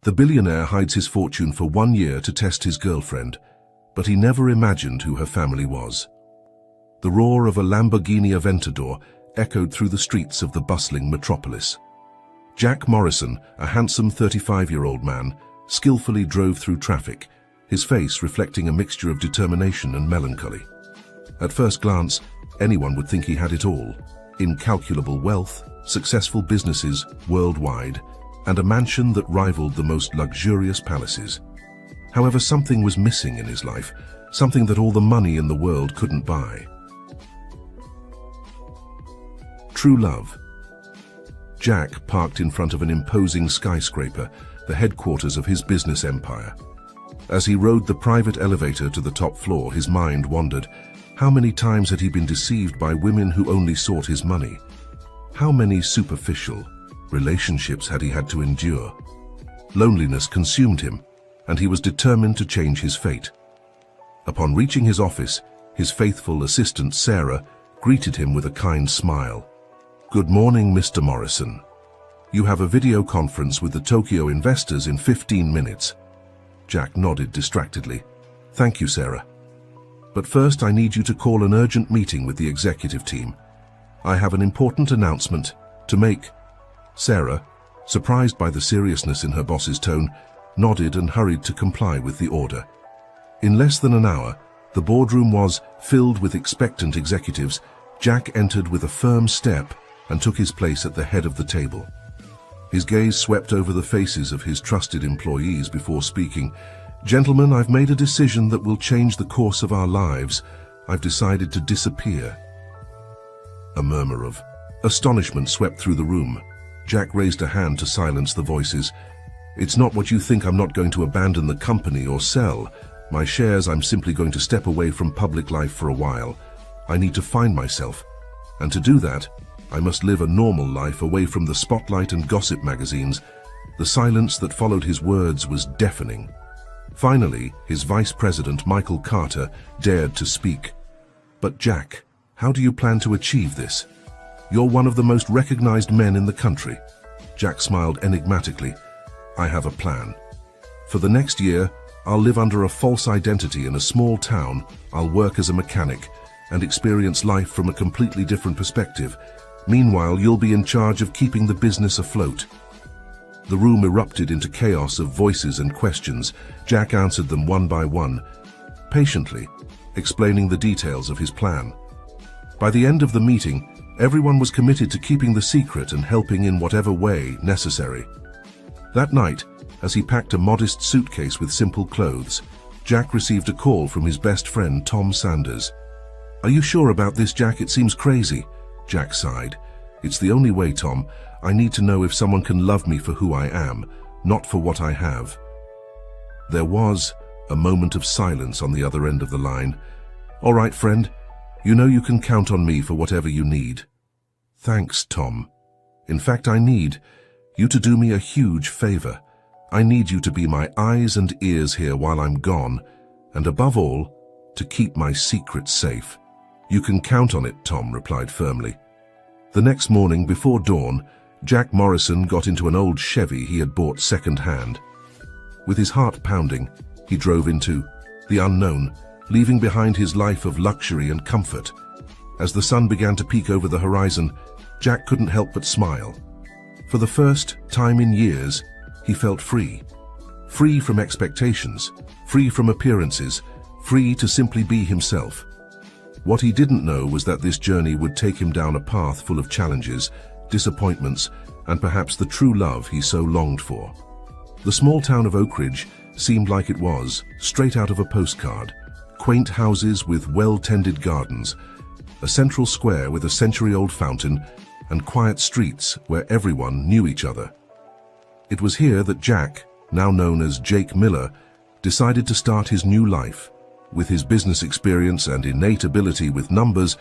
The billionaire hides his fortune for 1 year to test his girlfriend, but he never imagined who her family was. The roar of a Lamborghini Aventador echoed through the streets of the bustling metropolis. Jack Morrison, a handsome 35-year-old man, skillfully drove through traffic, his face reflecting a mixture of determination and melancholy. At first glance, anyone would think he had it all: incalculable wealth, successful businesses worldwide, and a mansion that rivaled the most luxurious palaces. However, something was missing in his life, something that all the money in the world couldn't buy. True love. Jack parked in front of an imposing skyscraper, the headquarters of his business empire. As he rode the private elevator to the top floor, his mind wandered. How many times had he been deceived by women who only sought his money? How many superficial relationships had he had to endure? Loneliness consumed him, and he was determined to change his fate. Upon reaching his office, his faithful assistant Sarah greeted him with a kind smile. "Good morning, Mr. Morrison. You have a video conference with the Tokyo investors in 15 minutes. Jack nodded distractedly. "Thank you, Sarah. But first I need you to call an urgent meeting with the executive team. I have an important announcement to make." Sarah, surprised by the seriousness in her boss's tone, nodded and hurried to comply with the order. In less than an hour, the boardroom was filled with expectant executives. Jack entered with a firm step and took his place at the head of the table. His gaze swept over the faces of his trusted employees before speaking. "Gentlemen, I've made a decision that will change the course of our lives. I've decided to disappear." A murmur of astonishment swept through the room. Jack raised a hand to silence the voices. "It's not what you think. I'm not going to abandon the company or sell my shares. I'm simply going to step away from public life for a while. I need to find myself, and to do that, I must live a normal life away from the spotlight and gossip magazines." The silence that followed his words was deafening. Finally, his vice president, Michael Carter, dared to speak. "But Jack, how do you plan to achieve this? You're one of the most recognized men in the country." Jack smiled enigmatically. "I have a plan. For the next year, I'll live under a false identity in a small town. I'll work as a mechanic and experience life from a completely different perspective. Meanwhile, you'll be in charge of keeping the business afloat." The room erupted into chaos of voices and questions. Jack answered them one by one, patiently, explaining the details of his plan. By the end of the meeting, everyone was committed to keeping the secret and helping in whatever way necessary. That night, as he packed a modest suitcase with simple clothes, Jack received a call from his best friend, Tom Sanders. "Are you sure about this, Jack? It seems crazy." Jack sighed. "It's the only way, Tom. I need to know if someone can love me for who I am, not for what I have." There was a moment of silence on the other end of the line. "All right, friend. You know you can count on me for whatever you need." "Thanks, Tom. In fact, I need you to do me a huge favor. I need you to be my eyes and ears here while I'm gone, and above all, to keep my secret safe." "You can count on it," Tom replied firmly. The next morning, before dawn, Jack Morrison got into an old Chevy he had bought second-hand. With his heart pounding, he drove into the unknown, leaving behind his life of luxury and comfort. As the sun began to peek over the horizon, Jack couldn't help but smile. For the first time in years, he felt free. Free from expectations, free from appearances, free to simply be himself. What he didn't know was that this journey would take him down a path full of challenges, disappointments, and perhaps the true love he so longed for. The small town of Oak Ridge seemed like it was, straight out of a postcard. Quaint houses with well-tended gardens, a central square with a century-old fountain, and quiet streets where everyone knew each other. It was here that Jack, now known as Jake Miller, decided to start his new life. With his business experience and innate ability with numbers,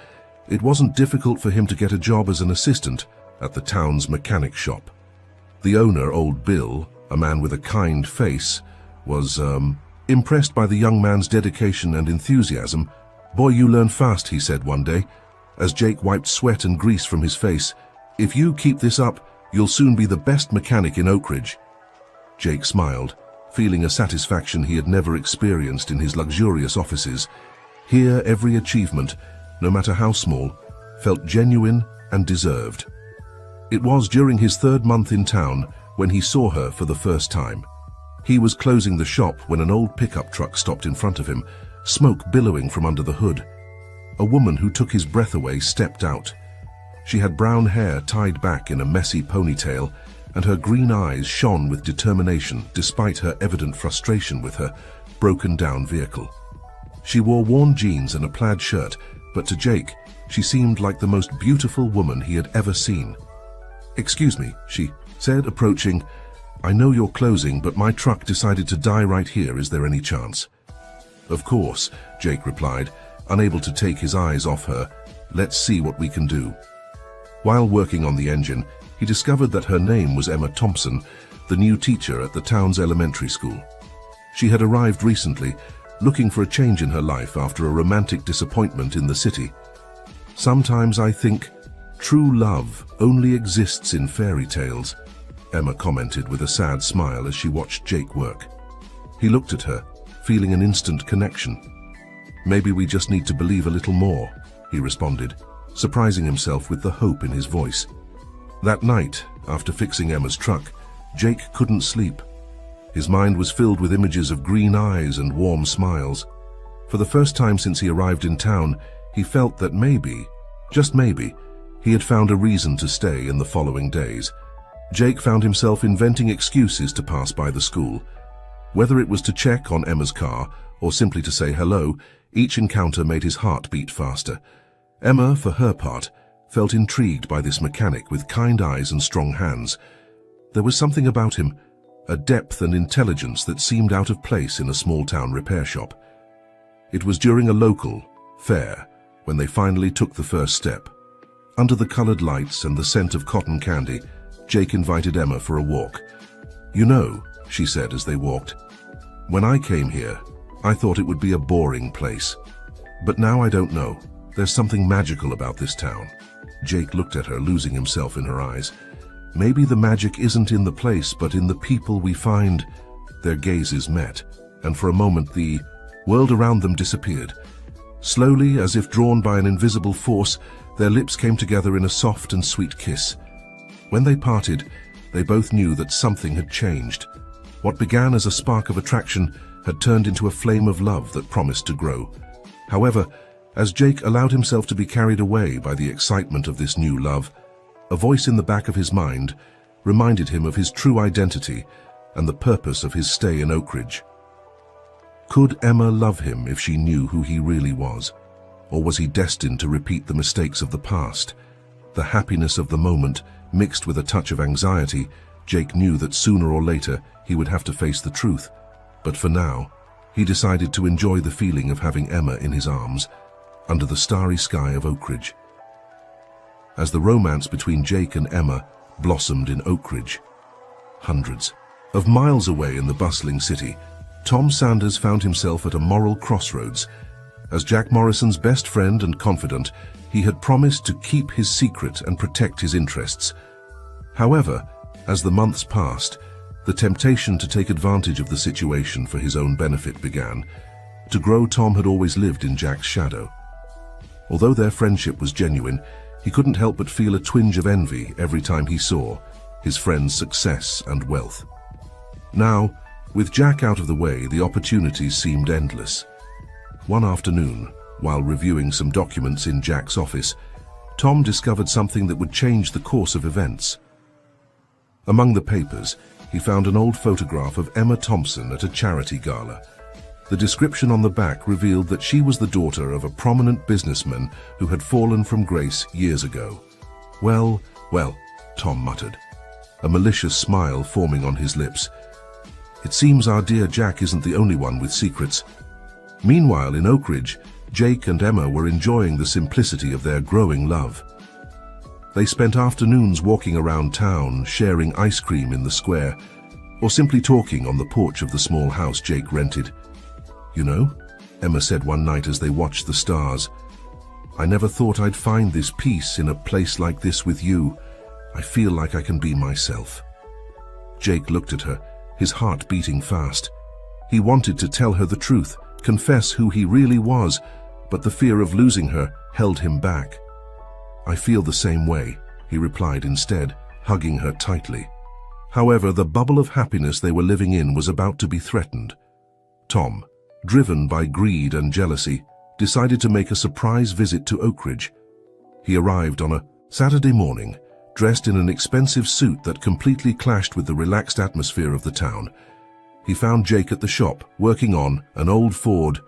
it wasn't difficult for him to get a job as an assistant at the town's mechanic shop. The owner, old Bill, a man with a kind face, was impressed by the young man's dedication and enthusiasm. "Boy, you learn fast," he said one day, as Jake wiped sweat and grease from his face. "If you keep this up, you'll soon be the best mechanic in Oak Ridge." Jake smiled, feeling a satisfaction he had never experienced in his luxurious offices. Here, every achievement, no matter how small, felt genuine and deserved. It was during his 3rd month in town when he saw her for the first time. He was closing the shop when an old pickup truck stopped in front of him, smoke billowing from under the hood. A woman who took his breath away stepped out. She had brown hair tied back in a messy ponytail, and her green eyes shone with determination despite her evident frustration with her broken-down vehicle. She wore worn jeans and a plaid shirt, but to Jake, she seemed like the most beautiful woman he had ever seen. "Excuse me," she said, approaching. "I know you're closing, but my truck decided to die right here. Is there any chance?" "Of course," Jake replied, unable to take his eyes off her. "Let's see what we can do." While working on the engine, he discovered that her name was Emma Thompson, the new teacher at the town's elementary school. She had arrived recently, looking for a change in her life after a romantic disappointment in the city. "Sometimes I think true love only exists in fairy tales," Emma commented with a sad smile as she watched Jake work. He looked at her, feeling an instant connection. "Maybe we just need to believe a little more," he responded, surprising himself with the hope in his voice. That night, after fixing Emma's truck, Jake couldn't sleep. His mind was filled with images of green eyes and warm smiles. For the first time since he arrived in town, he felt that maybe, just maybe, he had found a reason to stay in the following days. Jake found himself inventing excuses to pass by the school. Whether it was to check on Emma's car or simply to say hello, each encounter made his heart beat faster. Emma, for her part, felt intrigued by this mechanic with kind eyes and strong hands. There was something about him, a depth and intelligence that seemed out of place in a small-town repair shop. It was during a local fair when they finally took the first step. Under the colored lights and the scent of cotton candy, Jake invited Emma for a walk. "You know," she said as they walked, "when I came here, I thought it would be a boring place. But now I don't know. There's something magical about this town." Jake looked at her, losing himself in her eyes. "Maybe the magic isn't in the place, but in the people we find." Their gazes met, and for a moment the world around them disappeared. Slowly, as if drawn by an invisible force, their lips came together in a soft and sweet kiss. When they parted, they both knew that something had changed. What began as a spark of attraction had turned into a flame of love that promised to grow. However, as Jake allowed himself to be carried away by the excitement of this new love, a voice in the back of his mind reminded him of his true identity and the purpose of his stay in Oak Ridge. Could Emma love him if she knew who he really was? Or was he destined to repeat the mistakes of the past? The happiness of the moment, mixed with a touch of anxiety, Jake knew that sooner or later he would have to face the truth. But for now, he decided to enjoy the feeling of having Emma in his arms, under the starry sky of Oak Ridge. As the romance between Jake and Emma blossomed in Oak Ridge, hundreds of miles away in the bustling city, Tom Sanders found himself at a moral crossroads. As Jack Morrison's best friend and confidant, he had promised to keep his secret and protect his interests. However, as the months passed, the temptation to take advantage of the situation for his own benefit began. To grow, Tom had always lived in Jack's shadow. Although their friendship was genuine, he couldn't help but feel a twinge of envy every time he saw his friend's success and wealth. Now, with Jack out of the way, the opportunities seemed endless. One afternoon, while reviewing some documents in Jack's office, Tom discovered something that would change the course of events. Among the papers, he found an old photograph of Emma Thompson at a charity gala. The description on the back revealed that she was the daughter of a prominent businessman who had fallen from grace years ago. Well, Tom muttered, a malicious smile forming on his lips. It seems our dear Jack isn't the only one with secrets. Meanwhile, in Oak Ridge, Jake and Emma were enjoying the simplicity of their growing love. They spent afternoons walking around town, sharing ice cream in the square, or simply talking on the porch of the small house Jake rented. "You know," Emma said one night as they watched the stars, "I never thought I'd find this peace in a place like this with you. I feel like I can be myself." Jake looked at her, his heart beating fast. He wanted to tell her the truth, confess who he really was, but the fear of losing her held him back. "I feel the same way," he replied instead, hugging her tightly. However, the bubble of happiness they were living in was about to be threatened. Tom, driven by greed and jealousy, decided to make a surprise visit to Oakridge. He arrived on a Saturday morning, dressed in an expensive suit that completely clashed with the relaxed atmosphere of the town. He found Jake at the shop, working on an old Ford.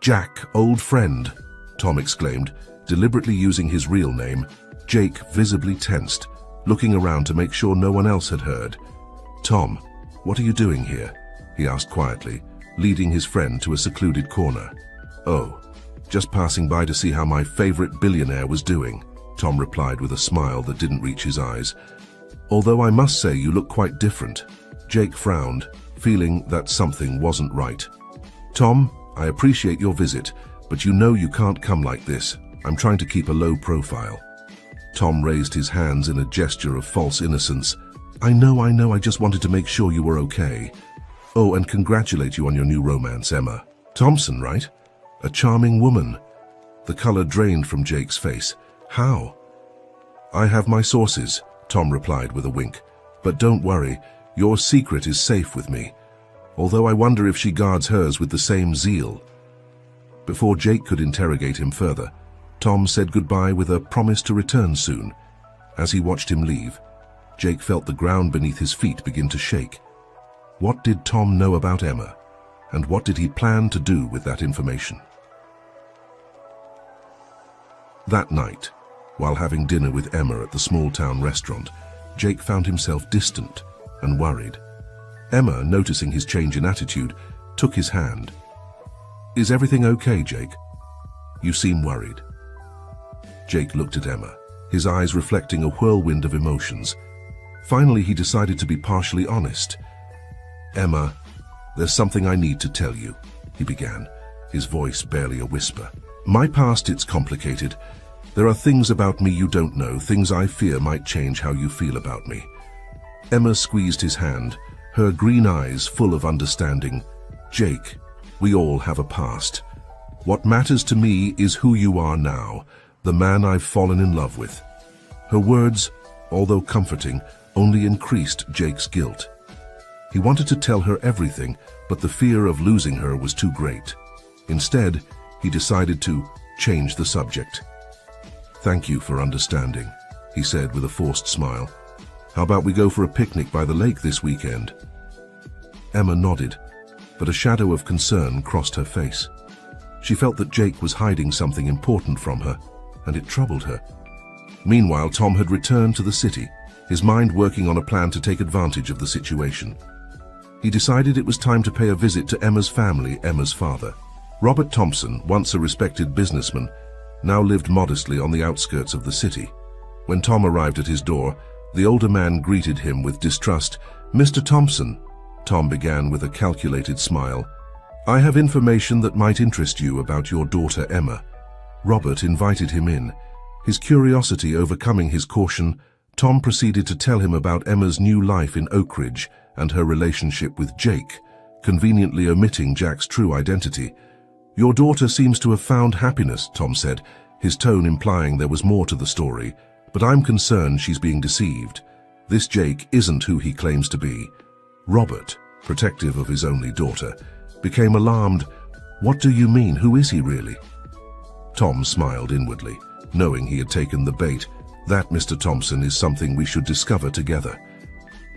"Jack, old friend," Tom exclaimed, deliberately using his real name. Jake visibly tensed, looking around to make sure no one else had heard. "Tom, what are you doing here?" he asked quietly, leading his friend to a secluded corner. "Oh, just passing by to see how my favorite billionaire was doing," Tom replied with a smile that didn't reach his eyes. "Although I must say you look quite different." Jake frowned, feeling that something wasn't right. "Tom, I appreciate your visit, but you know you can't come like this. I'm trying to keep a low profile." Tom raised his hands in a gesture of false innocence. I know, I just wanted to make sure you were okay. Oh, and congratulate you on your new romance, Emma. Thompson, right? A charming woman." The color drained from Jake's face. "How?" "I have my sources," Tom replied with a wink. "But don't worry, your secret is safe with me. Although I wonder if she guards hers with the same zeal." Before Jake could interrogate him further, Tom said goodbye with a promise to return soon. As he watched him leave, Jake felt the ground beneath his feet begin to shake. What did Tom know about Emma, and what did he plan to do with that information? That night, while having dinner with Emma at the small-town restaurant, Jake found himself distant and worried. Emma, noticing his change in attitude, took his hand. "Is everything okay, Jake? You seem worried." Jake looked at Emma, his eyes reflecting a whirlwind of emotions. Finally, he decided to be partially honest. "Emma, there's something I need to tell you," he began, his voice barely a whisper. "My past, it's complicated. There are things about me you don't know, things I fear might change how you feel about me." Emma squeezed his hand, her green eyes full of understanding. "Jake, we all have a past. What matters to me is who you are now, the man I've fallen in love with." Her words, although comforting, only increased Jake's guilt. He wanted to tell her everything, but the fear of losing her was too great. Instead, he decided to change the subject. "Thank you for understanding," he said with a forced smile. "How about we go for a picnic by the lake this weekend?" Emma nodded, but a shadow of concern crossed her face. She felt that Jake was hiding something important from her, and it troubled her. Meanwhile, Tom had returned to the city, his mind working on a plan to take advantage of the situation. He decided it was time to pay a visit to Emma's family, Emma's father. Robert Thompson, once a respected businessman, now lived modestly on the outskirts of the city. When Tom arrived at his door, the older man greeted him with distrust. "Mr. Thompson," Tom began with a calculated smile, "I have information that might interest you about your daughter Emma." Robert invited him in. His curiosity overcoming his caution, Tom proceeded to tell him about Emma's new life in Oakridge and her relationship with Jake, conveniently omitting Jack's true identity. "Your daughter seems to have found happiness," Tom said, his tone implying there was more to the story, "but I'm concerned she's being deceived. This Jake isn't who he claims to be." Robert, protective of his only daughter, became alarmed. "What do you mean? Who is he really?" Tom smiled inwardly, knowing he had taken the bait. "That, Mr. Thompson, is something we should discover together.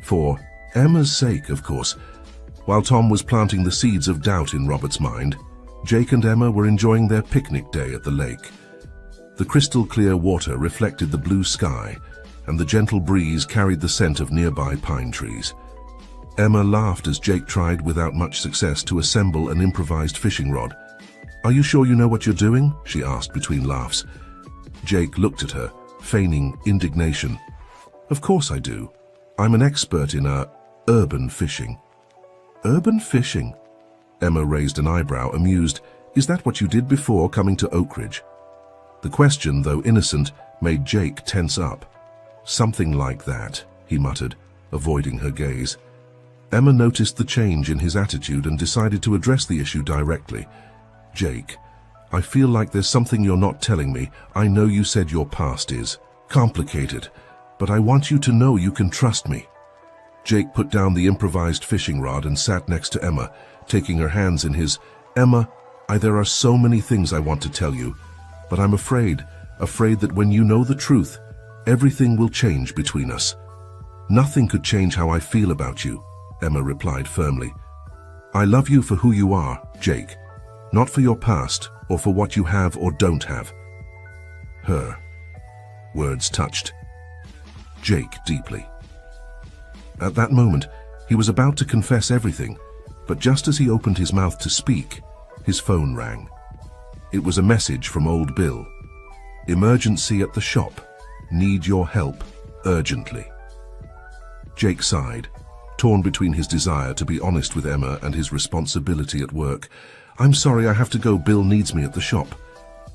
For Emma's sake, of course." While Tom was planting the seeds of doubt in Robert's mind, Jake and Emma were enjoying their picnic day at the lake. The crystal-clear water reflected the blue sky, and the gentle breeze carried the scent of nearby pine trees. Emma laughed as Jake tried, without much success, to assemble an improvised fishing rod. "Are you sure you know what you're doing?" she asked between laughs. Jake looked at her, feigning indignation. "Of course I do. I'm an expert in urban fishing." "Urban fishing?" Emma raised an eyebrow, amused. "Is that what you did before coming to Oakridge?" The question, though innocent, made Jake tense up. "Something like that," he muttered, avoiding her gaze. Emma noticed the change in his attitude and decided to address the issue directly. "Jake, I feel like there's something you're not telling me. I know you said your past is complicated, but I want you to know you can trust me." Jake put down the improvised fishing rod and sat next to Emma, taking her hands in his. "Emma, there are so many things I want to tell you, but I'm afraid that when you know the truth, everything will change between us." "Nothing could change how I feel about you," Emma replied firmly. "I love you for who you are, Jake, not for your past or for what you have or don't have." Her words touched Jake deeply. At that moment, he was about to confess everything, but just as he opened his mouth to speak, his phone rang. It was a message from old Bill. "Emergency at the shop. Need your help urgently." Jake sighed, torn between his desire to be honest with Emma and his responsibility at work. "I'm sorry, I have to go. Bill needs me at the shop."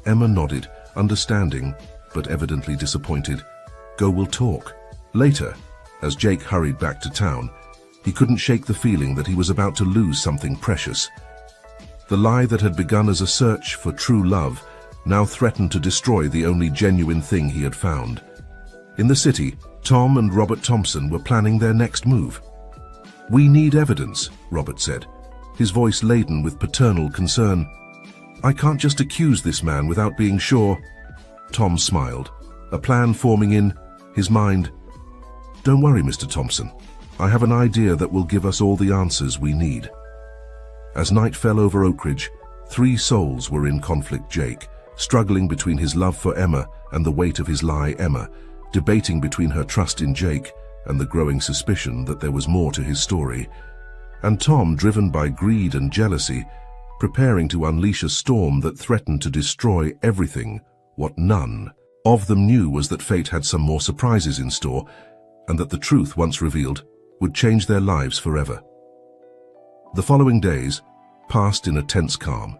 Emma nodded, understanding, but evidently disappointed. "Go, we'll talk later." As Jake hurried back to town, he couldn't shake the feeling that he was about to lose something precious. The lie that had begun as a search for true love now threatened to destroy the only genuine thing he had found. In the city, Tom and Robert Thompson were planning their next move. "We need evidence," Robert said, his voice laden with paternal concern. "I can't just accuse this man without being sure." Tom smiled, a plan forming in his mind. "Don't worry, Mr. Thompson. I have an idea that will give us all the answers we need." As night fell over Oak Ridge, 3 souls were in conflict. Jake, struggling between his love for Emma and the weight of his lie. Emma, debating between her trust in Jake and the growing suspicion that there was more to his story. And Tom, driven by greed and jealousy, preparing to unleash a storm that threatened to destroy everything. What none of them knew was that fate had some more surprises in store, and that the truth, once revealed, would change their lives forever. The following days passed in a tense calm.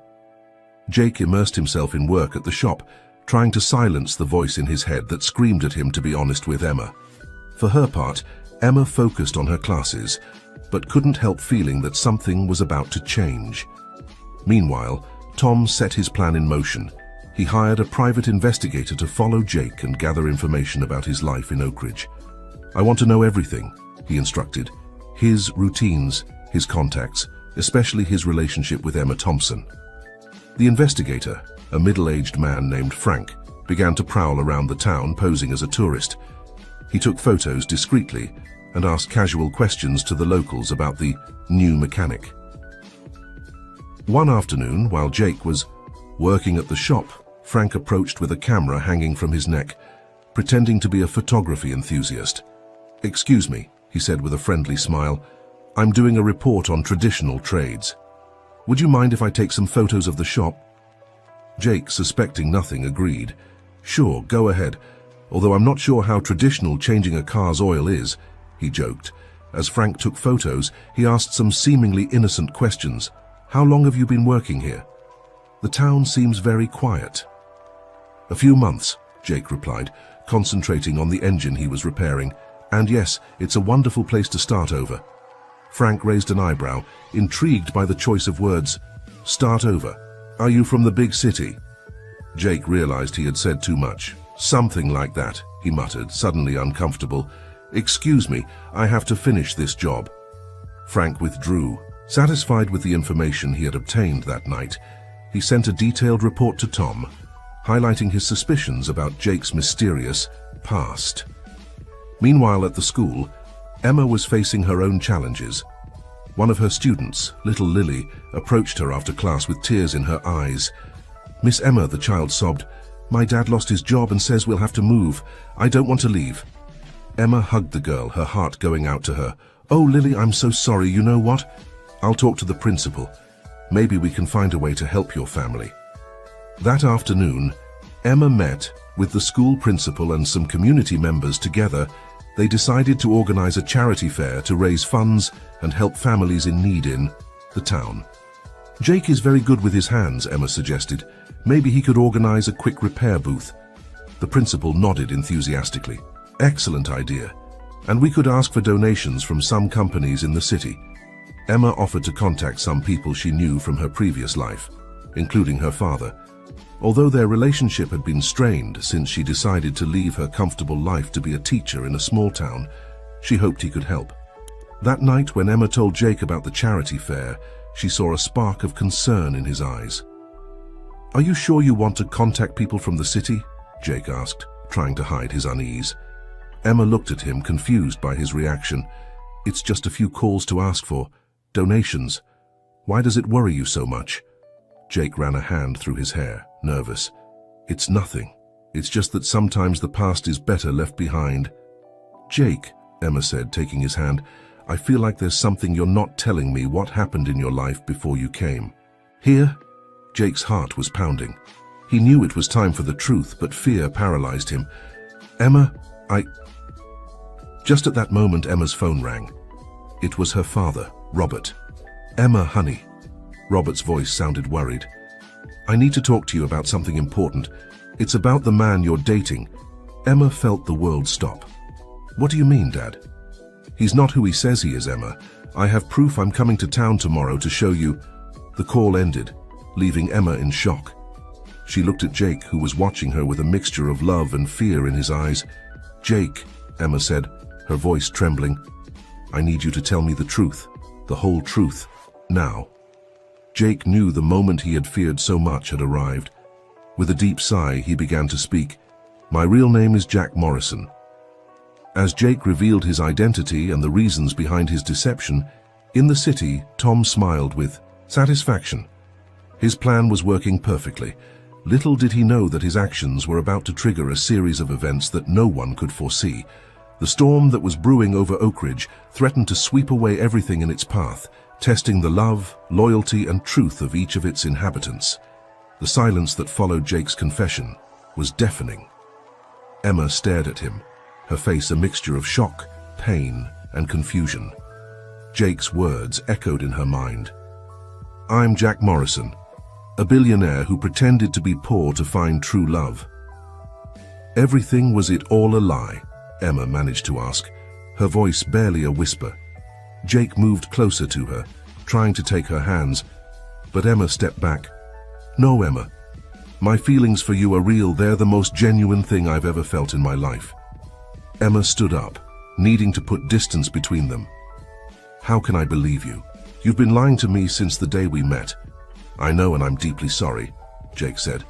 Jake immersed himself in work at the shop, trying to silence the voice in his head that screamed at him to be honest with Emma. For her part, Emma focused on her classes, but couldn't help feeling that something was about to change. Meanwhile, Tom set his plan in motion. He hired a private investigator to follow Jake and gather information about his life in Oak Ridge. "I want to know everything," he instructed. "His routines, his contacts, especially his relationship with Emma Thompson." The investigator, a middle-aged man named Frank, began to prowl around the town posing as a tourist. He took photos discreetly and asked casual questions to the locals about the new mechanic. One afternoon, while Jake was working at the shop, Frank approached with a camera hanging from his neck, pretending to be a photography enthusiast. "Excuse me," he said with a friendly smile. "I'm doing a report on traditional trades. Would you mind if I take some photos of the shop?" Jake, suspecting nothing, agreed. "Sure, go ahead, although I'm not sure how traditional changing a car's oil is," he joked. As Frank took photos, he asked some seemingly innocent questions. "How long have you been working here? The town seems very quiet." "A few months," Jake replied, concentrating on the engine he was repairing. "And yes, it's a wonderful place to start over." Frank raised an eyebrow, intrigued by the choice of words. "Start over? Are you from the big city?" Jake realized he had said too much. "Something like that," he muttered, suddenly uncomfortable. "Excuse me, I have to finish this job." Frank withdrew. Satisfied with the information he had obtained that night, he sent a detailed report to Tom, highlighting his suspicions about Jake's mysterious past. Meanwhile, at the school, Emma was facing her own challenges. One of her students, little Lily, approached her after class with tears in her eyes. "Miss Emma," the child sobbed, "my dad lost his job and says we'll have to move. I don't want to leave." Emma hugged the girl, her heart going out to her. "Oh, Lily, I'm so sorry. You know what? I'll talk to the principal. Maybe we can find a way to help your family." That afternoon, Emma met with the school principal and some community members. Together, they decided to organize a charity fair to raise funds and help families in need in the town. "Jake is very good with his hands," Emma suggested. "Maybe he could organize a quick repair booth." The principal nodded enthusiastically. "Excellent idea. And we could ask for donations from some companies in the city. Emma offered to contact some people she knew from her previous life, including her father. Although their relationship had been strained since she decided to leave her comfortable life to be a teacher in a small town, she hoped he could help. That night, when Emma told Jake about the charity fair, she saw a spark of concern in his eyes. "Are you sure you want to contact people from the city?" Jake asked, trying to hide his unease. Emma looked at him, confused by his reaction. "It's just a few calls to ask for. Donations. Why does it worry you so much?" Jake ran a hand through his hair, nervous. "It's nothing. It's just that sometimes the past is better left behind." "Jake," Emma said, taking his hand, "I feel like there's something you're not telling me. What happened in your life before you came here?" Jake's heart was pounding. He knew it was time for the truth, but fear paralyzed him. "Emma, Just at that moment, Emma's phone rang. It was her father, Robert. "Emma, honey." Robert's voice sounded worried. "I need to talk to you about something important. It's about the man you're dating." Emma felt the world stop. "What do you mean, Dad?" "He's not who he says he is, Emma. I have proof. I'm coming to town tomorrow to show you." The call ended, leaving Emma in shock. She looked at Jake, who was watching her with a mixture of love and fear in his eyes. "Jake," Emma said, her voice trembling, "I need you to tell me the truth, the whole truth, now." Jake knew the moment he had feared so much had arrived. With a deep sigh, he began to speak. "My real name is Jack Morrison." As Jake revealed his identity and the reasons behind his deception, in the city, Tom smiled with satisfaction. His plan was working perfectly. Little did he know that his actions were about to trigger a series of events that no one could foresee. The storm that was brewing over Oak Ridge threatened to sweep away everything in its path, testing the love, loyalty, and truth of each of its inhabitants. The silence that followed Jake's confession was deafening. Emma stared at him, her face a mixture of shock, pain, and confusion. Jake's words echoed in her mind. "I'm Jack Morrison, a billionaire who pretended to be poor to find true love." "Everything, was it all a lie?" Emma managed to ask, her voice barely a whisper. Jake moved closer to her, trying to take her hands, but Emma stepped back. "No, Emma. My feelings for you are real. They're the most genuine thing I've ever felt in my life." Emma stood up, needing to put distance between them. "How can I believe you? You've been lying to me since the day we met." "I know, and I'm deeply sorry," Jake said,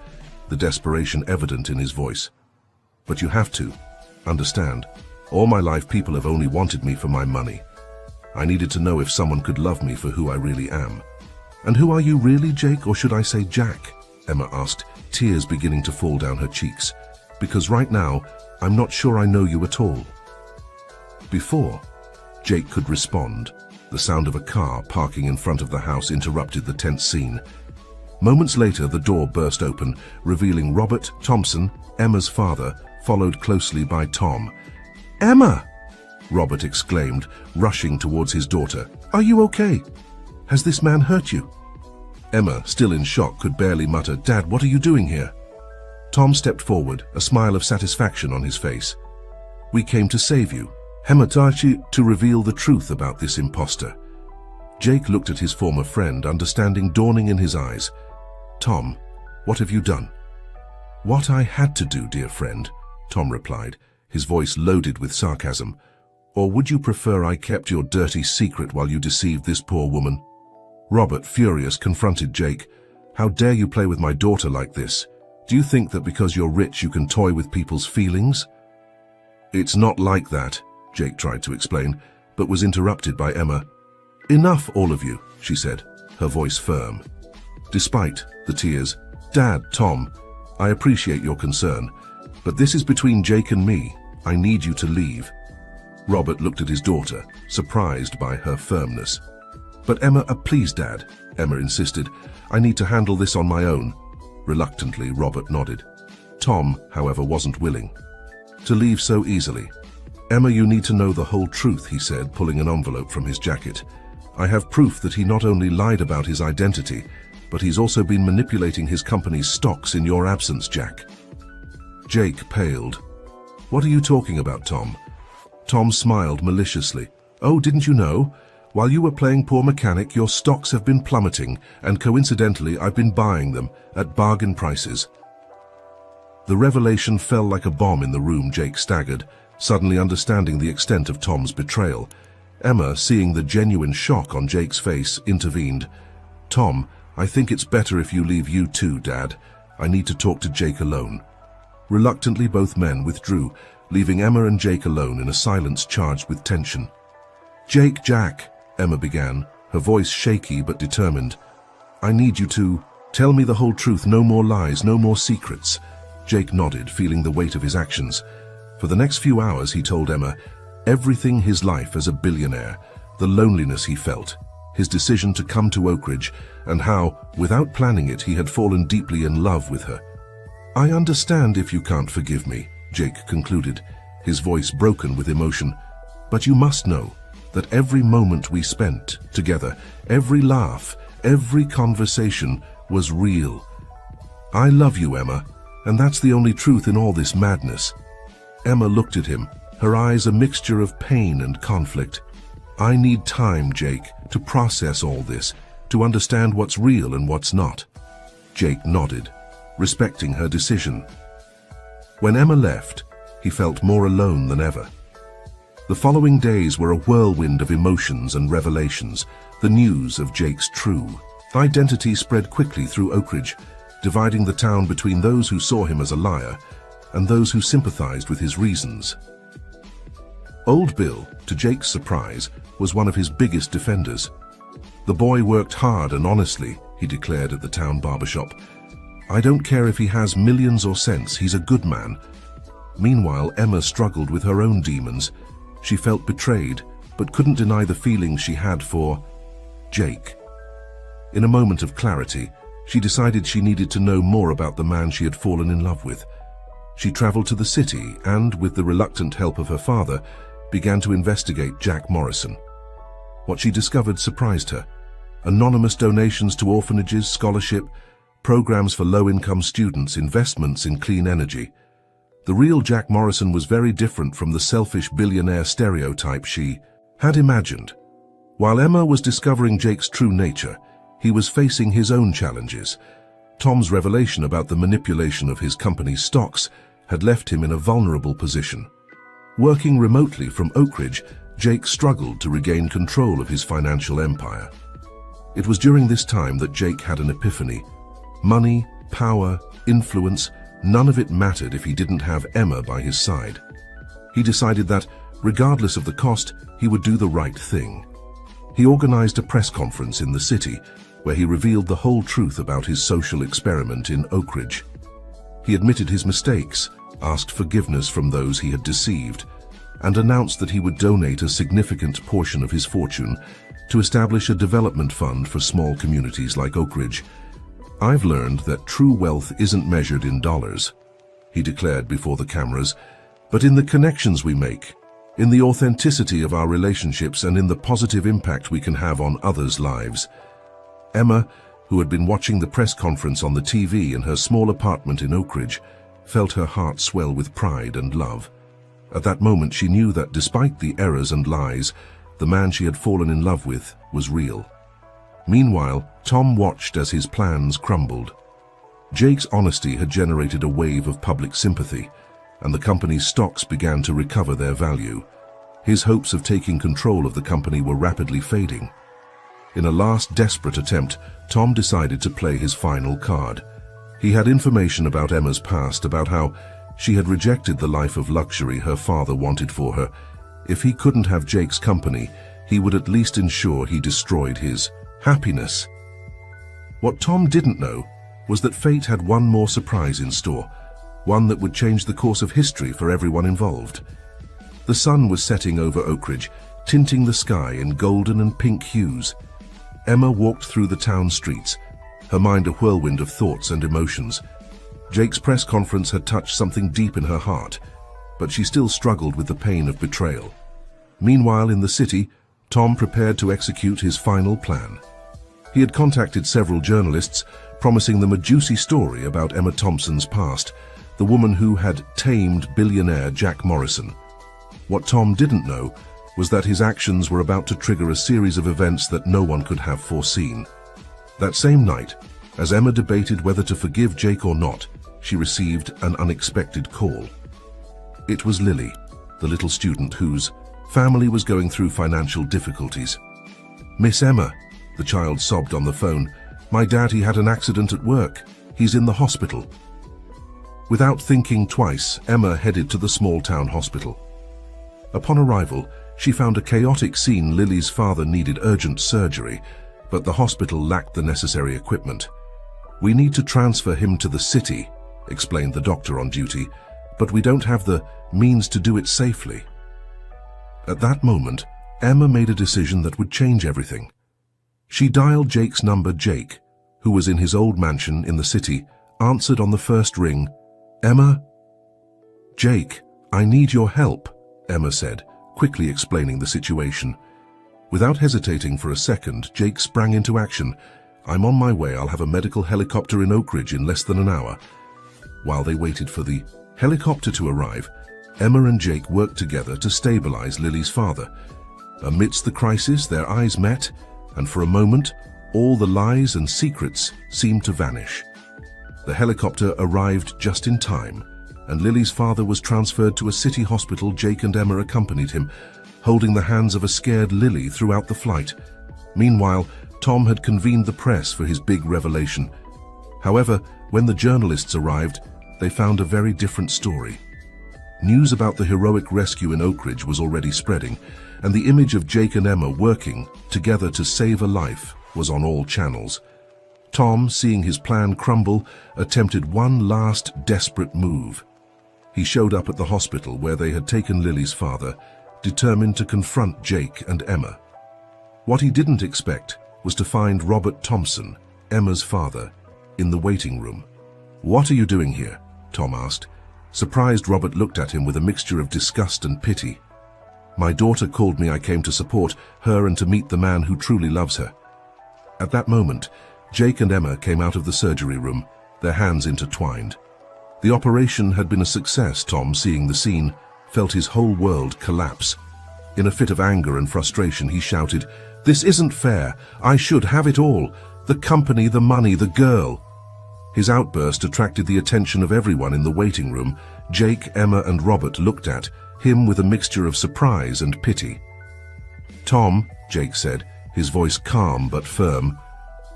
the desperation evident in his voice. "But you have to understand. All my life, people have only wanted me for my money. I needed to know if someone could love me for who I really am." "And who are you really, Jake, or should I say Jack?" Emma asked, tears beginning to fall down her cheeks. "Because right now, I'm not sure I know you at all." Before Jake could respond, the sound of a car parking in front of the house interrupted the tense scene. Moments later, the door burst open, revealing Robert Thompson, Emma's father, followed closely by Tom. "Emma!" Robert exclaimed, rushing towards his daughter. "Are you okay? Has this man hurt you?" Emma, still in shock, could barely mutter, "Dad, what are you doing here?" Tom stepped forward, a smile of satisfaction on his face. "We came to save you, Hematachi, to reveal the truth about this imposter." Jake looked at his former friend, understanding dawning in his eyes. "Tom, what have you done?" "What I had to do, dear friend," Tom replied, his voice loaded with sarcasm. "Or would you prefer I kept your dirty secret while you deceived this poor woman?" Robert, furious, confronted Jake. "How dare you play with my daughter like this? Do you think that because you're rich you can toy with people's feelings?" "It's not like that," Jake tried to explain, but was interrupted by Emma. "Enough, all of you," she said, her voice firm. Despite the tears, "Dad, Tom, I appreciate your concern, but this is between Jake and me. I need you to leave." Robert looked at his daughter, surprised by her firmness. "But Emma, please, Dad," Emma insisted. "I need to handle this on my own." Reluctantly, Robert nodded. Tom, however, wasn't willing to leave so easily. "Emma, you need to know the whole truth," he said, pulling an envelope from his jacket. "I have proof that he not only lied about his identity, but he's also been manipulating his company's stocks in your absence, Jack." Jake paled. "What are you talking about, Tom?" Tom smiled maliciously. "Oh, didn't you know? While you were playing poor mechanic, your stocks have been plummeting, and coincidentally, I've been buying them at bargain prices." The revelation fell like a bomb in the room. Jake staggered, suddenly understanding the extent of Tom's betrayal. Emma, seeing the genuine shock on Jake's face, intervened. "Tom, I think it's better if you leave. You too, Dad. I need to talk to Jake alone." Reluctantly, both men withdrew, leaving Emma and Jake alone in a silence charged with tension. Jack, Emma began, her voice shaky but determined. "I need you to tell me the whole truth, no more lies, no more secrets." Jake nodded, feeling the weight of his actions. For the next few hours, he told Emma everything: his life as a billionaire, the loneliness he felt, his decision to come to Oak Ridge, and how, without planning it, he had fallen deeply in love with her. "I understand if you can't forgive me," Jake concluded, his voice broken with emotion. "But you must know that every moment we spent together, every laugh, every conversation was real. I love you, Emma, and that's the only truth in all this madness." Emma looked at him, her eyes a mixture of pain and conflict. "I need time, Jake, to process all this, to understand what's real and what's not." Jake nodded, respecting her decision. When Emma left, he felt more alone than ever. The following days were a whirlwind of emotions and revelations. The news of Jake's true identity spread quickly through Oak Ridge, dividing the town between those who saw him as a liar and those who sympathized with his reasons. Old Bill, to Jake's surprise, was one of his biggest defenders. "The boy worked hard and honestly," he declared at the town barbershop. "I don't care if he has millions or cents, he's a good man." Meanwhile, Emma struggled with her own demons. She felt betrayed, but couldn't deny the feelings she had for Jake. In a moment of clarity, she decided she needed to know more about the man she had fallen in love with. She traveled to the city and, with the reluctant help of her father, began to investigate Jack Morrison. What she discovered surprised her. Anonymous donations to orphanages, scholarship, programs for low-income students, investments in clean energy. The real Jack Morrison was very different from the selfish billionaire stereotype she had imagined. While Emma was discovering Jake's true nature, he was facing his own challenges. Tom's revelation about the manipulation of his company's stocks had left him in a vulnerable position. Working remotely from Oak Ridge, Jake struggled to regain control of his financial empire. It was during this time that Jake had an epiphany. Money, power, influence, none of it mattered if he didn't have Emma by his side. He decided that, regardless of the cost, he would do the right thing. He organized a press conference in the city, where he revealed the whole truth about his social experiment in Oak Ridge. He admitted his mistakes, asked forgiveness from those he had deceived, and announced that he would donate a significant portion of his fortune to establish a development fund for small communities like Oak Ridge. "I've learned that true wealth isn't measured in dollars," he declared before the cameras, "but in the connections we make, in the authenticity of our relationships, and in the positive impact we can have on others' lives." Emma, who had been watching the press conference on the TV in her small apartment in Oak Ridge, felt her heart swell with pride and love. At that moment, she knew that despite the errors and lies, the man she had fallen in love with was real. Meanwhile, Tom watched as his plans crumbled. Jake's honesty had generated a wave of public sympathy, and the company's stocks began to recover their value. His hopes of taking control of the company were rapidly fading. In a last desperate attempt, Tom decided to play his final card. He had information about Emma's past, about how she had rejected the life of luxury her father wanted for her. If he couldn't have Jake's company, he would at least ensure he destroyed his happiness. What Tom didn't know was that fate had one more surprise in store, one that would change the course of history for everyone involved. The sun was setting over Oak Ridge, tinting the sky in golden and pink hues. Emma walked through the town streets, her mind a whirlwind of thoughts and emotions. Jake's press conference had touched something deep in her heart, but she still struggled with the pain of betrayal. Meanwhile, in the city, Tom prepared to execute his final plan. He had contacted several journalists, promising them a juicy story about Emma Thompson's past, the woman who had tamed billionaire Jack Morrison. What Tom didn't know was that his actions were about to trigger a series of events that no one could have foreseen. That same night, as Emma debated whether to forgive Jake or not, she received an unexpected call. It was Lily, the little student whose family was going through financial difficulties. "Miss Emma," the child sobbed on the phone, "my daddy had an accident at work. He's in the hospital." Without thinking twice, Emma headed to the small-town hospital. Upon arrival, she found a chaotic scene. Lily's father needed urgent surgery, but the hospital lacked the necessary equipment. "We need to transfer him to the city," explained the doctor on duty, "but we don't have the means to do it safely." At that moment, Emma made a decision that would change everything. She dialed Jake's number. Jake, who was in his old mansion in the city, answered on the first ring. "Emma?" "Jake, I need your help," Emma said, quickly explaining the situation. Without hesitating for a second, Jake sprang into action. "I'm on my way. I'll have a medical helicopter in Oak Ridge in less than an hour." While they waited for the helicopter to arrive, Emma and Jake worked together to stabilize Lily's father. Amidst the crisis, their eyes met, and for a moment, all the lies and secrets seemed to vanish. The helicopter arrived just in time, and Lily's father was transferred to a city hospital. Jake and Emma accompanied him, holding the hands of a scared Lily throughout the flight. Meanwhile, Tom had convened the press for his big revelation. However, when the journalists arrived, they found a very different story. News about the heroic rescue in Oak Ridge was already spreading, and the image of Jake and Emma working together to save a life was on all channels. Tom, seeing his plan crumble, attempted one last desperate move. He showed up at the hospital where they had taken Lily's father, determined to confront Jake and Emma. What he didn't expect was to find Robert Thompson, Emma's father, in the waiting room. "What are you doing here?" Tom asked. Surprised, Robert looked at him with a mixture of disgust and pity. "My daughter called me. I came to support her and to meet the man who truly loves her." At that moment, Jake and Emma came out of the surgery room, their hands intertwined. The operation had been a success. Tom, seeing the scene, felt his whole world collapse. In a fit of anger and frustration, he shouted, "This isn't fair. I should have it all. The company, the money, the girl." His outburst attracted the attention of everyone in the waiting room. Jake, Emma, and Robert looked at him with a mixture of surprise and pity. "Tom," Jake said, his voice calm but firm,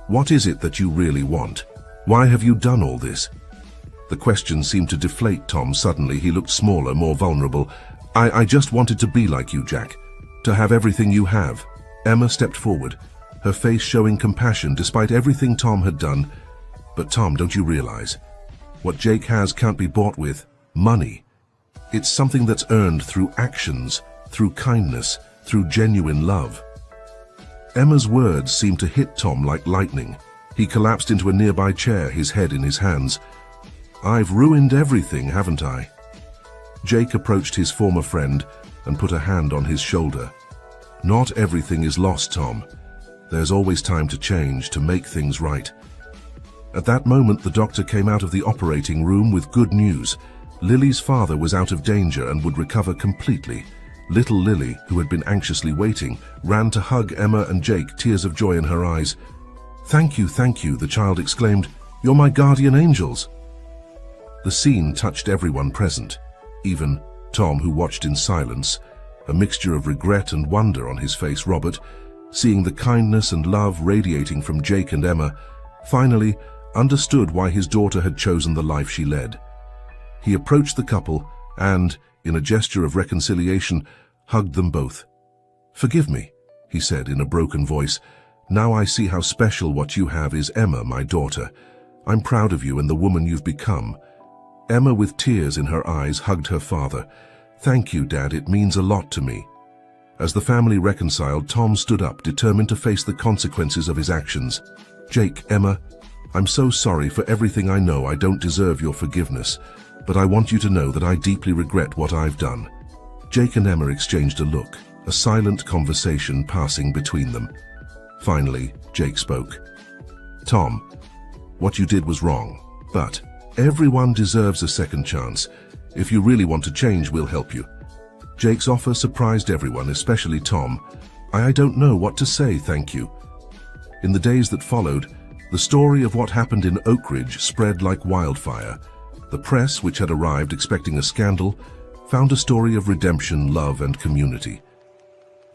"what is it that you really want? Why have you done all this?" The question seemed to deflate Tom. Suddenly, he looked smaller, more vulnerable. I just wanted to be like you, Jack. To have everything you have." Emma stepped forward, her face showing compassion despite everything Tom had done. "But Tom, don't you realize? What Jake has can't be bought with money. It's something that's earned through actions, through kindness, through genuine love." Emma's words seemed to hit Tom like lightning. He collapsed into a nearby chair, his head in his hands. "I've ruined everything, haven't I?" Jake approached his former friend and put a hand on his shoulder. "Not everything is lost, Tom. There's always time to change, to make things right." At that moment, the doctor came out of the operating room with good news. Lily's father was out of danger and would recover completely. Little Lily, who had been anxiously waiting, ran to hug Emma and Jake, tears of joy in her eyes. Thank you," the child exclaimed. "You're my guardian angels." The scene touched everyone present, even Tom, who watched in silence, a mixture of regret and wonder on his face. Robert, seeing the kindness and love radiating from Jake and Emma, finally understood why his daughter had chosen the life she led. He approached the couple and, in a gesture of reconciliation, hugged them both. "Forgive me," he said in a broken voice. "Now I see how special what you have is. Emma, my daughter. I'm proud of you and the woman you've become." Emma, with tears in her eyes, hugged her father. "Thank you, Dad. It means a lot to me." As the family reconciled, Tom stood up, determined to face the consequences of his actions. "Jake, Emma, I'm so sorry for everything. I know I don't deserve your forgiveness, but I want you to know that I deeply regret what I've done." Jake and Emma exchanged a look, a silent conversation passing between them. Finally, Jake spoke. "Tom, what you did was wrong, but everyone deserves a second chance. If you really want to change, we'll help you." Jake's offer surprised everyone, especially Tom. I don't know what to say, thank you." In the days that followed, the story of what happened in Oak Ridge spread like wildfire. The press, which had arrived expecting a scandal, found a story of redemption, love, and community.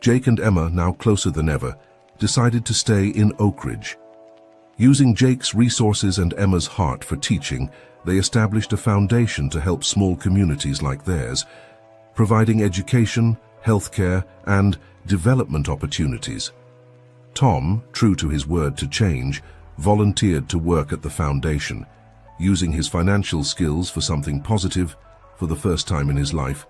Jake and Emma, now closer than ever, decided to stay in Oak Ridge. Using Jake's resources and Emma's heart for teaching, they established a foundation to help small communities like theirs, providing education, healthcare, and development opportunities. Tom, true to his word to change, volunteered to work at the foundation, using his financial skills for something positive. For the first time in his life,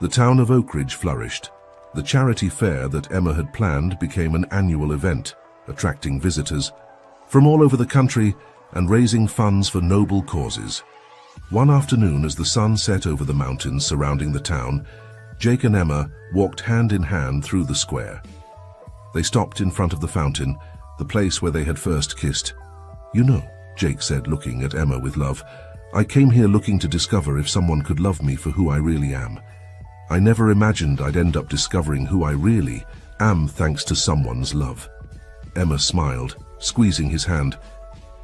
the town of Oak Ridge flourished. The charity fair that Emma had planned became an annual event, attracting visitors from all over the country and raising funds for noble causes. One afternoon, as the sun set over the mountains surrounding the town, Jake and Emma walked hand in hand through the square. They stopped in front of the fountain, the place where they had first kissed. "You know," Jake said, looking at Emma with love, "I came here looking to discover if someone could love me for who I really am. I never imagined I'd end up discovering who I really am thanks to someone's love." Emma smiled, squeezing his hand.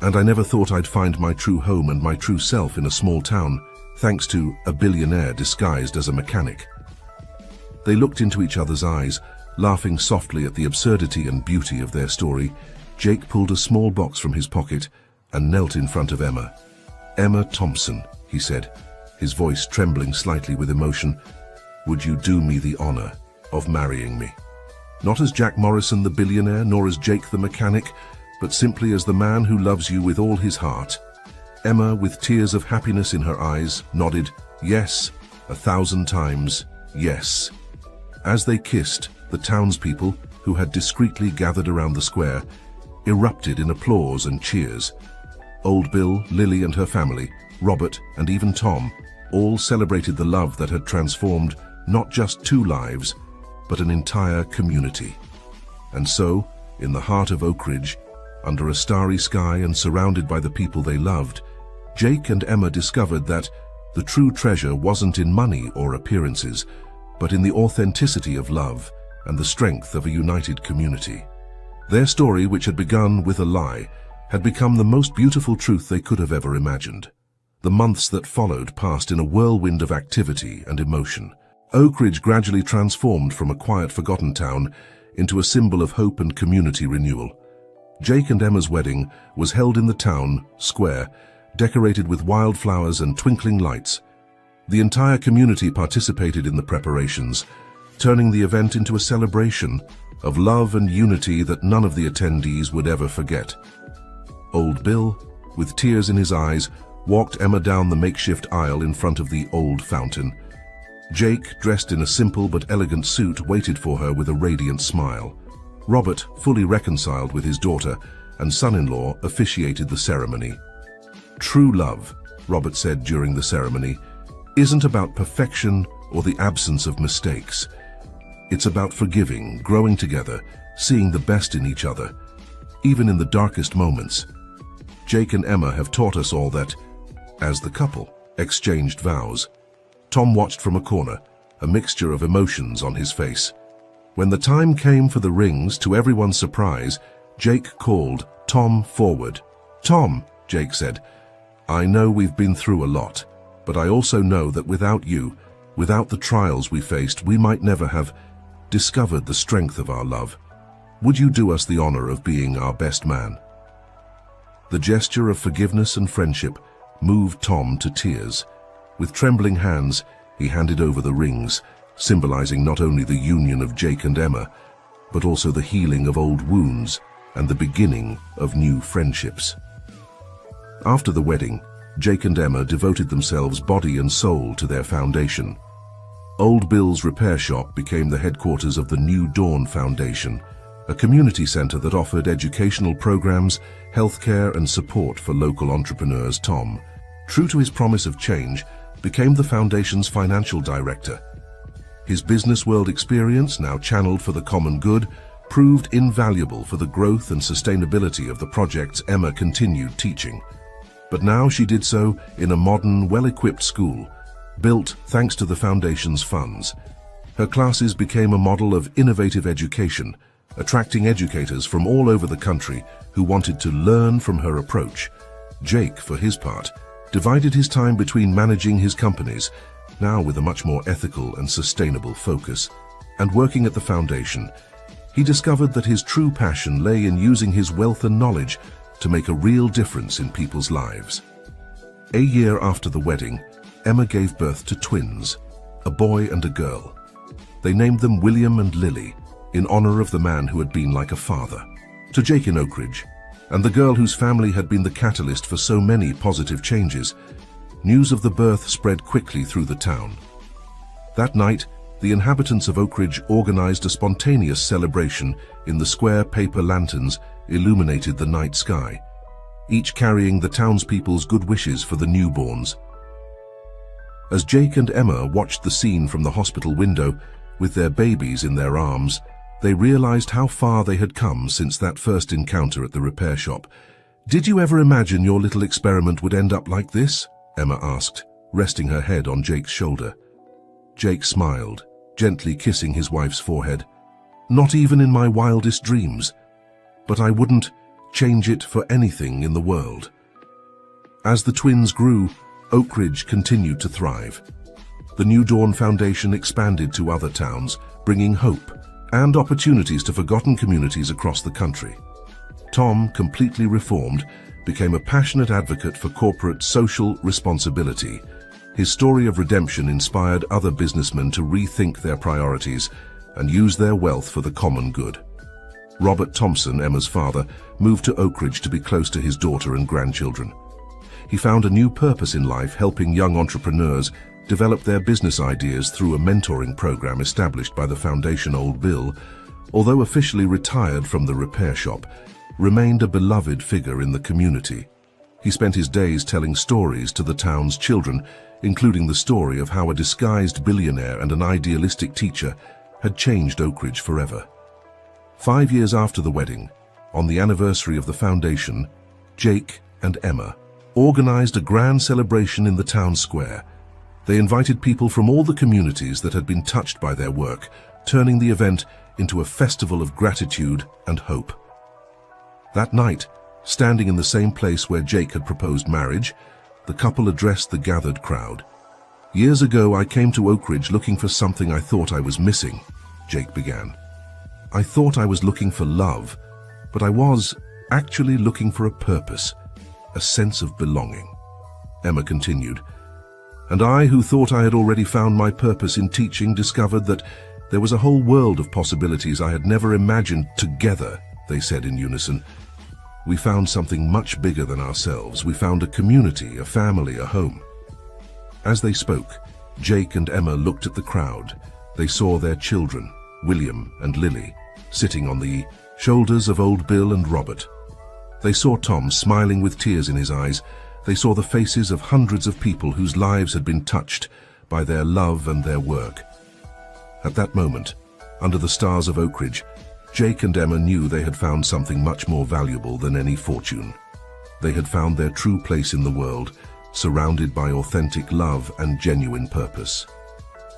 "And I never thought I'd find my true home and my true self in a small town, thanks to a billionaire disguised as a mechanic." They looked into each other's eyes, laughing softly at the absurdity and beauty of their story. Jake pulled a small box from his pocket and knelt in front of Emma. "Emma Thompson," he said, his voice trembling slightly with emotion, "would you do me the honor of marrying me? Not as Jack Morrison the billionaire, nor as Jake the mechanic, but simply as the man who loves you with all his heart." Emma, with tears of happiness in her eyes, nodded, "Yes, 1,000 times, yes." As they kissed, the townspeople, who had discreetly gathered around the square, erupted in applause and cheers. Old Bill, Lily and her family, Robert, and even Tom, all celebrated the love that had transformed not just 2 lives, but an entire community. And so, in the heart of Oak Ridge, under a starry sky and surrounded by the people they loved, Jake and Emma discovered that the true treasure wasn't in money or appearances, but in the authenticity of love and the strength of a united community. Their story, which had begun with a lie, had become the most beautiful truth they could have ever imagined. The months that followed passed in a whirlwind of activity and emotion. Oak Ridge gradually transformed from a quiet, forgotten town into a symbol of hope and community renewal. Jake and Emma's wedding was held in the town square, decorated with wildflowers and twinkling lights. The entire community participated in the preparations, turning the event into a celebration of love and unity that none of the attendees would ever forget. Old Bill, with tears in his eyes, walked Emma down the makeshift aisle in front of the old fountain. Jake, dressed in a simple but elegant suit, waited for her with a radiant smile. Robert, fully reconciled with his daughter and son-in-law, officiated the ceremony. "True love," Robert said during the ceremony, "isn't about perfection or the absence of mistakes. It's about forgiving, growing together, seeing the best in each other, even in the darkest moments." Jake and Emma have taught us all that. As the couple exchanged vows, Tom watched from a corner, a mixture of emotions on his face. When the time came for the rings, to everyone's surprise, Jake called Tom forward. "Tom," Jake said, "I know we've been through a lot, but I also know that without you, without the trials we faced, we might never have discovered the strength of our love. Would you do us the honor of being our best man?" The gesture of forgiveness and friendship moved Tom to tears. With trembling hands, he handed over the rings, symbolizing not only the union of Jake and Emma, but also the healing of old wounds and the beginning of new friendships. After the wedding, Jake and Emma devoted themselves body and soul to their foundation. Old Bill's repair shop became the headquarters of the New Dawn Foundation, a community center that offered educational programs, healthcare, and support for local entrepreneurs. Tom, true to his promise of change, became the foundation's financial director. His business world experience, now channeled for the common good, proved invaluable for the growth and sustainability of the projects Emma continued teaching. But now she did so in a modern, well-equipped school, built thanks to the foundation's funds. Her classes became a model of innovative education, attracting educators from all over the country who wanted to learn from her approach. Jake, for his part, divided his time between managing his companies, now with a much more ethical and sustainable focus, and working at the foundation. He discovered that his true passion lay in using his wealth and knowledge to make a real difference in people's lives. A year after the wedding, Emma gave birth to twins, a boy and a girl. They named them William and Lily, in honor of the man who had been like a father to Jake in Oakridge, and the girl whose family had been the catalyst for so many positive changes. News of the birth spread quickly through the town. That night, the inhabitants of Oakridge organized a spontaneous celebration in the square paper lanterns illuminated the night sky, each carrying the townspeople's good wishes for the newborns. As Jake and Emma watched the scene from the hospital window, with their babies in their arms, they realized how far they had come since that first encounter at the repair shop. "Did you ever imagine your little experiment would end up like this?" Emma asked, resting her head on Jake's shoulder. Jake smiled, gently kissing his wife's forehead. "Not even in my wildest dreams. But I wouldn't change it for anything in the world." As the twins grew, Oakridge continued to thrive. The New Dawn Foundation expanded to other towns, bringing hope and opportunities to forgotten communities across the country. Tom, completely reformed, became a passionate advocate for corporate social responsibility. His story of redemption inspired other businessmen to rethink their priorities and use their wealth for the common good. Robert Thompson, Emma's father, moved to Oakridge to be close to his daughter and grandchildren. He found a new purpose in life, helping young entrepreneurs develop their business ideas through a mentoring program established by the foundation. Old Bill, although officially retired from the repair shop, remained a beloved figure in the community. He spent his days telling stories to the town's children, including the story of how a disguised billionaire and an idealistic teacher had changed Oakridge forever. 5 years after the wedding, on the anniversary of the foundation, Jake and Emma organized a grand celebration in the town square. They invited people from all the communities that had been touched by their work, turning the event into a festival of gratitude and hope. That night, standing in the same place where Jake had proposed marriage, the couple addressed the gathered crowd. "Years ago, I came to Oakridge looking for something I thought I was missing," Jake began. "I thought I was looking for love, but I was actually looking for a purpose, a sense of belonging." Emma continued, "And I, who thought I had already found my purpose in teaching, discovered that there was a whole world of possibilities I had never imagined." "Together," they said in unison, "we found something much bigger than ourselves. We found a community, a family, a home." As they spoke, Jake and Emma looked at the crowd. They saw their children, William and Lily, sitting on the shoulders of Old Bill and Robert. They saw Tom smiling with tears in his eyes. They saw the faces of hundreds of people whose lives had been touched by their love and their work. At that moment, under the stars of Oakridge, Jake and Emma knew they had found something much more valuable than any fortune. They had found their true place in the world, surrounded by authentic love and genuine purpose.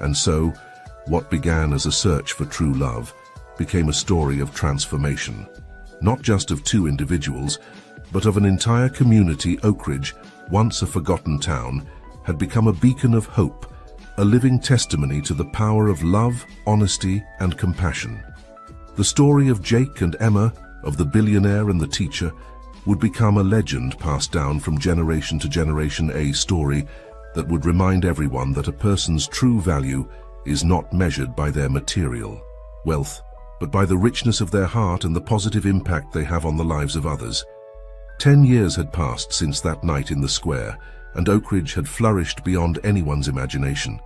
And so, what began as a search for true love became a story of transformation, not just of two individuals, but of an entire community. Oakridge, once a forgotten town, had become a beacon of hope, a living testimony to the power of love, honesty, and compassion. The story of Jake and Emma, of the billionaire and the teacher, would become a legend passed down from generation to generation, a story that would remind everyone that a person's true value is not measured by their material wealth, but by the richness of their heart and the positive impact they have on the lives of others. 10 years had passed since that night in the square, and Oakridge had flourished beyond anyone's imagination.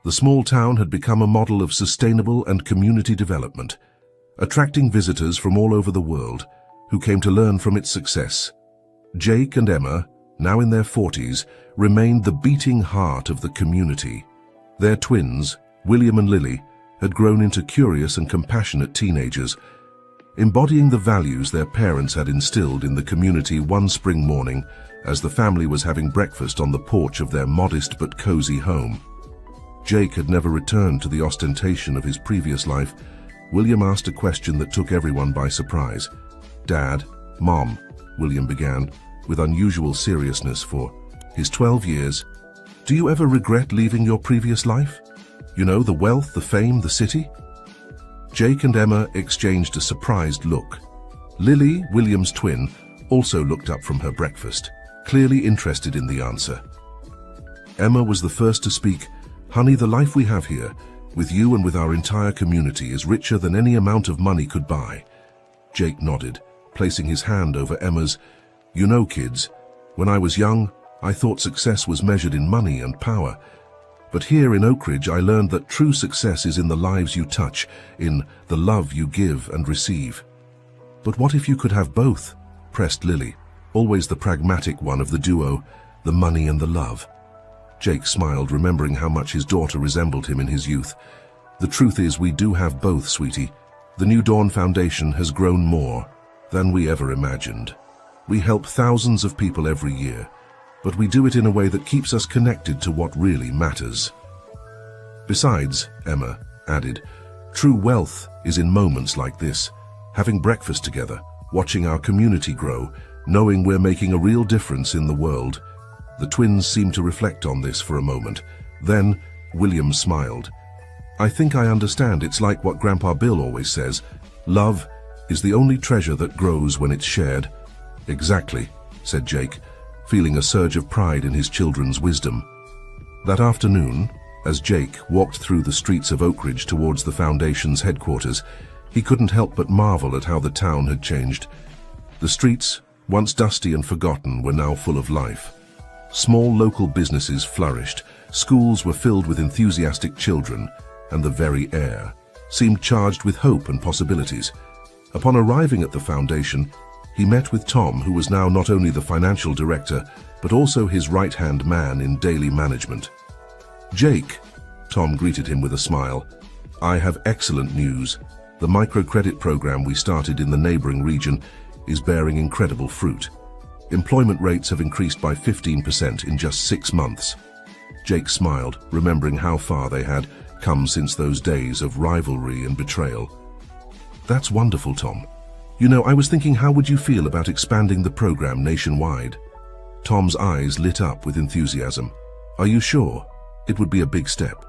The small town had become a model of sustainable and community development, attracting visitors from all over the world who came to learn from its success. Jake and Emma, now in their 40s, remained the beating heart of the community. Their twins, William and Lily, had grown into curious and compassionate teenagers, embodying the values their parents had instilled in the community. One spring morning, as the family was having breakfast on the porch of their modest but cozy home, Jake had never returned to the ostentation of his previous life. William asked a question that took everyone by surprise. "Dad, Mom," William began, with unusual seriousness for his 12 years, "do you ever regret leaving your previous life? You know, the wealth, the fame, the city?" Jake and Emma exchanged a surprised look. Lily, William's twin, also looked up from her breakfast, clearly interested in the answer. Emma was the first to speak. "Honey, the life we have here, with you and with our entire community, is richer than any amount of money could buy." Jake nodded, placing his hand over Emma's. "You know, kids, when I was young, I thought success was measured in money and power. But here in Oak Ridge, I learned that true success is in the lives you touch, in the love you give and receive." "But what if you could have both?" pressed Lily, always the pragmatic one of the duo, the money and the love. Jake smiled, remembering how much his daughter resembled him in his youth. "The truth is, we do have both, sweetie. The New Dawn Foundation has grown more than we ever imagined. We help thousands of people every year, but we do it in a way that keeps us connected to what really matters. Besides," Emma added, "true wealth is in moments like this, having breakfast together, watching our community grow, knowing we're making a real difference in the world." The twins seemed to reflect on this for a moment. Then, William smiled. "I think I understand. It's like what Grandpa Bill always says. Love is the only treasure that grows when it's shared." "Exactly," said Jake, feeling a surge of pride in his children's wisdom. That afternoon, as Jake walked through the streets of Oak Ridge towards the Foundation's headquarters, he couldn't help but marvel at how the town had changed. The streets, once dusty and forgotten, were now full of life. Small local businesses flourished, schools were filled with enthusiastic children, and the very air seemed charged with hope and possibilities. Upon arriving at the Foundation, he met with Tom, who was now not only the financial director, but also his right-hand man in daily management. "Jake," Tom greeted him with a smile, "I have excellent news. The microcredit program we started in the neighboring region is bearing incredible fruit. Employment rates have increased by 15% in just 6 months. Jake smiled, remembering how far they had come since those days of rivalry and betrayal. "That's wonderful, Tom. You know, I was thinking, how would you feel about expanding the program nationwide?" Tom's eyes lit up with enthusiasm. "Are you sure? It would be a big step."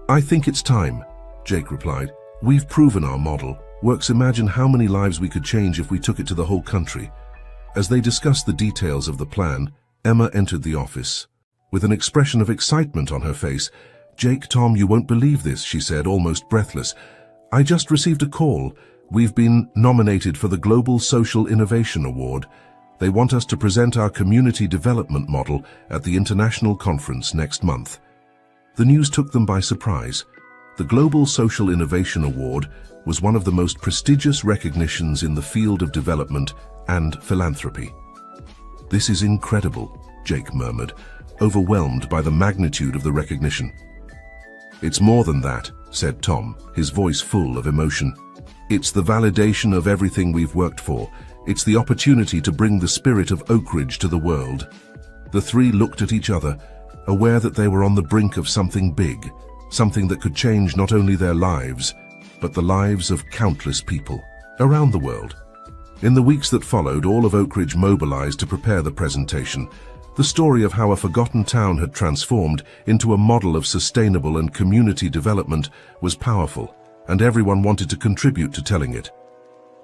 "I think it's time," Jake replied. "We've proven our model works. Imagine how many lives we could change if we took it to the whole country." As they discussed the details of the plan, Emma entered the office. With an expression of excitement on her face, "Jake, Tom, you won't believe this," she said, almost breathless. "I just received a call. We've been nominated for the Global Social Innovation Award. They want us to present our community development model at the international conference next month." The news took them by surprise. The Global Social Innovation Award was one of the most prestigious recognitions in the field of development and philanthropy. "This is incredible," Jake murmured, overwhelmed by the magnitude of the recognition. "It's more than that," said Tom, his voice full of emotion. "It's the validation of everything we've worked for. It's the opportunity to bring the spirit of Oak Ridge to the world." The three looked at each other, aware that they were on the brink of something big, something that could change not only their lives, but the lives of countless people around the world. In the weeks that followed, all of Oak Ridge mobilized to prepare the presentation. The story of how a forgotten town had transformed into a model of sustainable and community development was powerful, and everyone wanted to contribute to telling it.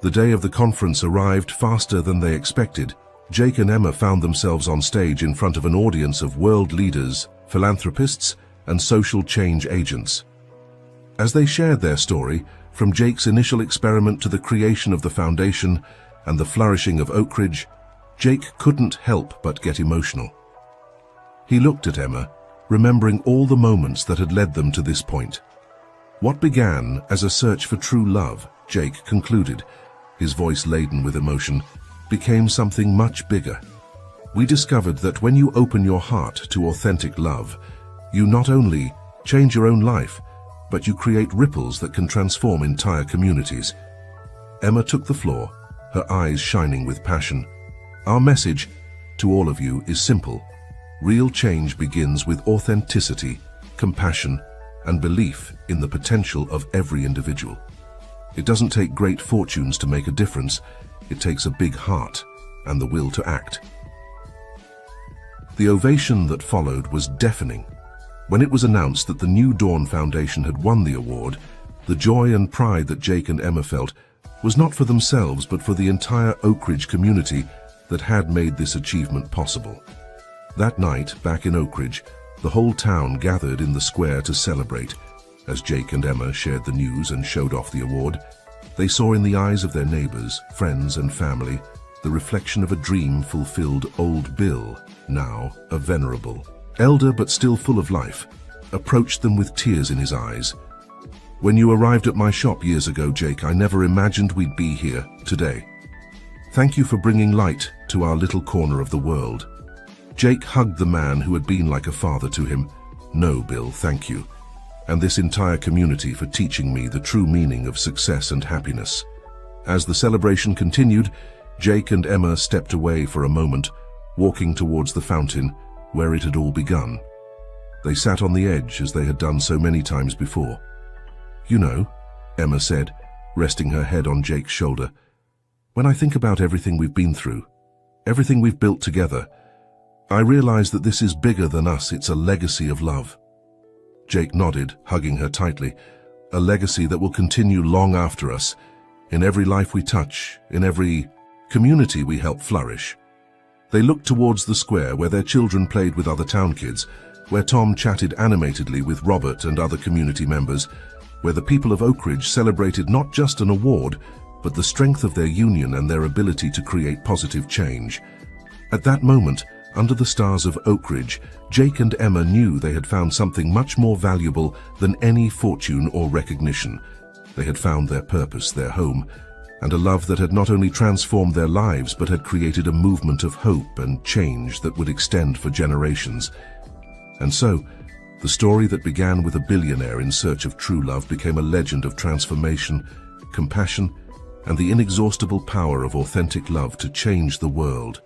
The day of the conference arrived faster than they expected. Jake and Emma found themselves on stage in front of an audience of world leaders, philanthropists, and social change agents. As they shared their story, from Jake's initial experiment to the creation of the foundation and the flourishing of Oak Ridge, Jake couldn't help but get emotional. He looked at Emma, remembering all the moments that had led them to this point. What began as a search for true love, Jake concluded, his voice laden with emotion, became something much bigger. "We discovered that when you open your heart to authentic love, you not only change your own life, but you create ripples that can transform entire communities." Emma took the floor, her eyes shining with passion. "Our message to all of you is simple. Real change begins with authenticity, compassion, and belief in the potential of every individual. It doesn't take great fortunes to make a difference. It takes a big heart and the will to act. The ovation that followed was deafening. When it was announced that the New Dawn Foundation had won the award, the joy and pride that Jake and Emma felt was not for themselves but for the entire Oak Ridge community that had made this achievement possible. That night, back in Oak Ridge, the whole town gathered in the square to celebrate. As Jake and Emma shared the news and showed off the award, they saw in the eyes of their neighbors, friends and family the reflection of a dream-fulfilled old Bill, now a venerable, elder but still full of life, approached them with tears in his eyes. "When you arrived at my shop years ago, Jake, I never imagined we'd be here today. Thank you for bringing light to our little corner of the world." Jake hugged the man who had been like a father to him. "No, Bill, thank you. And this entire community for teaching me the true meaning of success and happiness." As the celebration continued, Jake and Emma stepped away for a moment, walking towards the fountain where it had all begun. They sat on the edge as they had done so many times before. "You know," Emma said, resting her head on Jake's shoulder, "when I think about everything we've been through, everything we've built together, I realize that this is bigger than us. It's a legacy of love." Jake nodded, hugging her tightly. "A legacy that will continue long after us, in every life we touch, in every community we help flourish." They looked towards the square where their children played with other town kids, where Tom chatted animatedly with Robert and other community members, where the people of Oak Ridge celebrated not just an award, but the strength of their union and their ability to create positive change. At that moment, under the stars of Oak Ridge, Jake and Emma knew they had found something much more valuable than any fortune or recognition. They had found their purpose, their home, and a love that had not only transformed their lives but had created a movement of hope and change that would extend for generations. And so, the story that began with a billionaire in search of true love became a legend of transformation, compassion, and the inexhaustible power of authentic love to change the world,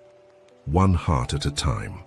one heart at a time.